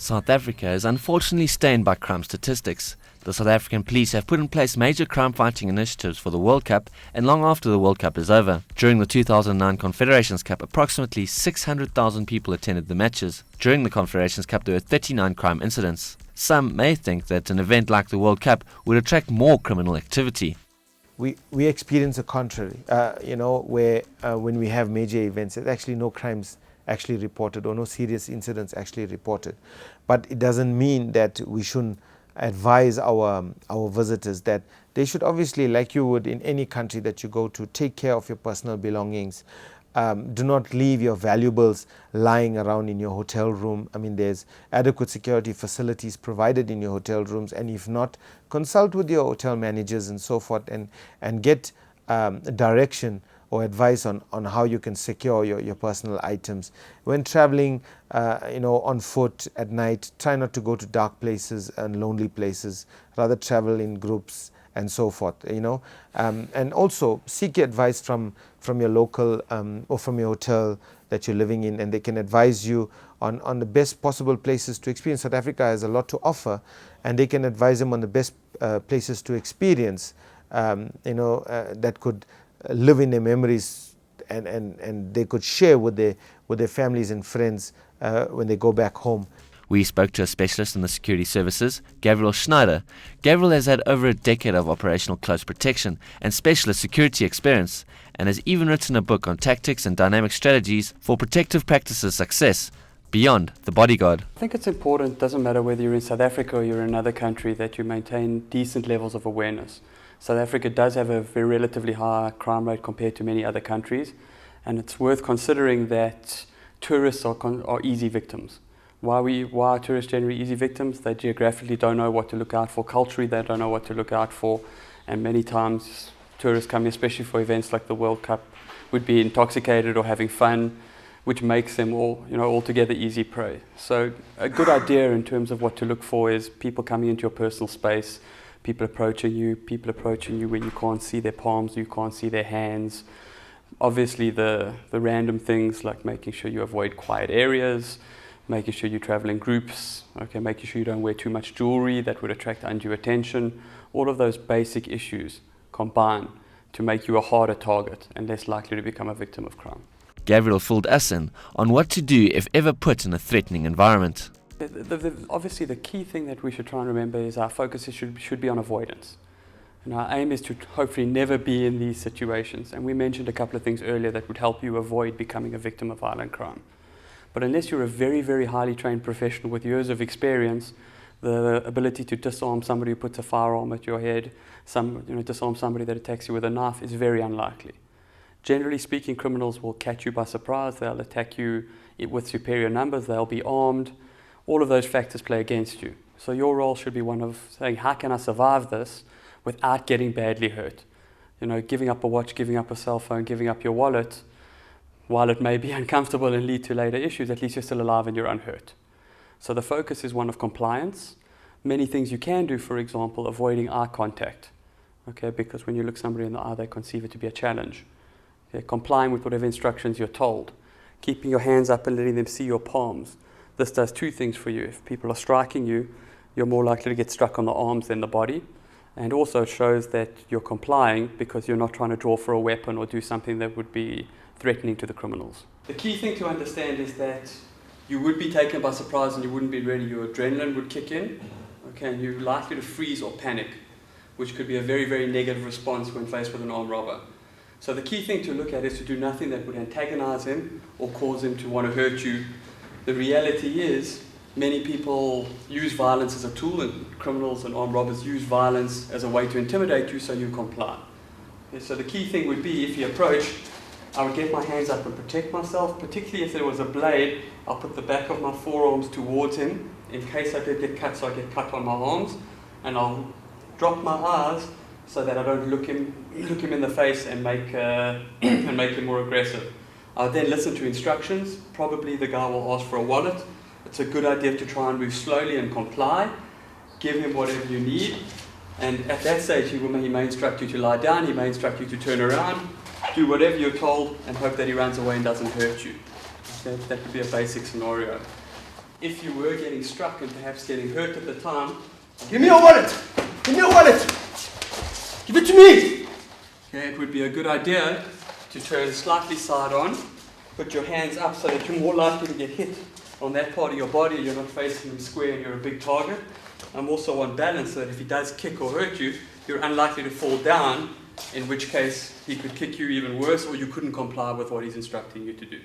South Africa is unfortunately stained by crime statistics. The South African police have put in place major crime-fighting initiatives for the World Cup and long after the World Cup is over. During the 2009 Confederations Cup, approximately 600,000 people attended the matches. During the Confederations Cup, there were 39 crime incidents. Some may think that an event like the World Cup would attract more criminal activity. We experience the contrary, where when we have major events, there's actually no crimes actually reported or no serious incidents actually reported. But it doesn't mean that we shouldn't advise our visitors that they should obviously, like you would in any country that you go to, take care of your personal belongings. Do not leave your valuables lying around in your hotel room. I mean, there's adequate security facilities provided in your hotel rooms, and if not, consult with your hotel managers and so forth and get direction or advice on how you can secure your personal items. When traveling on foot at night, try not to go to dark places and lonely places, rather travel in groups and so forth, and also seek advice from your local or from your hotel that you're living in, and they can advise you on the best possible places to experience. South Africa has a lot to offer, and they can advise them on the best places to experience, that could live in their memories and they could share with their families and friends when they go back home. We spoke to a specialist in the security services, Gabriel Schneider. Gabriel has had over a decade of operational close protection and specialist security experience, and has even written a book on tactics and dynamic strategies for protective practices success beyond the bodyguard. I think it's important, doesn't matter whether you're in South Africa or you're in another country, that you maintain decent levels of awareness. South Africa does have a very relatively high crime rate compared to many other countries, and it's worth considering that tourists are easy victims. Why are tourists generally easy victims? They geographically don't know what to look out for. Culturally, they don't know what to look out for. And many times, tourists come, especially for events like the World Cup, would be intoxicated or having fun, which makes them altogether easy prey. So a good idea in terms of what to look for is people coming into your personal space, people approaching you when you can't see their palms, you can't see their hands. Obviously, the random things like making sure you avoid quiet areas, making sure you travel in groups, making sure you don't wear too much jewelry that would attract undue attention. All of those basic issues combine to make you a harder target and less likely to become a victim of crime. Gabriel filled us in on what to do if ever put in a threatening environment. Obviously, the key thing that we should try and remember is our focus should be on avoidance. And our aim is to hopefully never be in these situations. And we mentioned a couple of things earlier that would help you avoid becoming a victim of violent crime. But unless you're a very, very highly trained professional with years of experience, the ability to disarm somebody who puts a firearm at your head, disarm somebody that attacks you with a knife is very unlikely. Generally speaking, criminals will catch you by surprise. They'll attack you with superior numbers. They'll be armed. All of those factors play against you. So your role should be one of saying, how can I survive this without getting badly hurt? Giving up a watch, giving up a cell phone, giving up your wallet, while it may be uncomfortable and lead to later issues, at least you're still alive and you're unhurt. So the focus is one of compliance. Many things you can do, for example, avoiding eye contact, because when you look somebody in the eye, they conceive it to be a challenge. Complying with whatever instructions you're told. Keeping your hands up and letting them see your palms. This does two things for you. If people are striking you, you're more likely to get struck on the arms than the body. And also shows that you're complying because you're not trying to draw for a weapon or do something that would be threatening to the criminals. The key thing to understand is that you would be taken by surprise and you wouldn't be ready. Your adrenaline would kick in, and you're likely to freeze or panic, which could be a very, very negative response when faced with an armed robber. So the key thing to look at is to do nothing that would antagonize him or cause him to want to hurt you. The reality is many people use violence as a tool, and criminals and armed robbers use violence as a way to intimidate you so you comply. So the key thing would be, if you approach, I would get my hands up and protect myself, particularly if there was a blade. I'll put the back of my forearms towards him in case I did get cut, so I get cut on my arms, and I'll drop my eyes so that I don't look him in the face and make him more aggressive. I'll then listen to instructions. Probably the guy will ask for a wallet. It's a good idea to try and move slowly and comply. Give him whatever you need. And at that stage, he may instruct you to lie down. He may instruct you to turn around. Do whatever you're told and hope that he runs away and doesn't hurt you. That would be a basic scenario. if you were getting struck and perhaps getting hurt at the time, give me your wallet! Give me your wallet! Give it to me! Okay, it would be a good idea to turn slightly side on, put your hands up so that you're more likely to get hit on that part of your body, you're not facing him square and you're a big target. Also on balance so that if he does kick or hurt you, you're unlikely to fall down, in which case he could kick you even worse or you couldn't comply with what he's instructing you to do.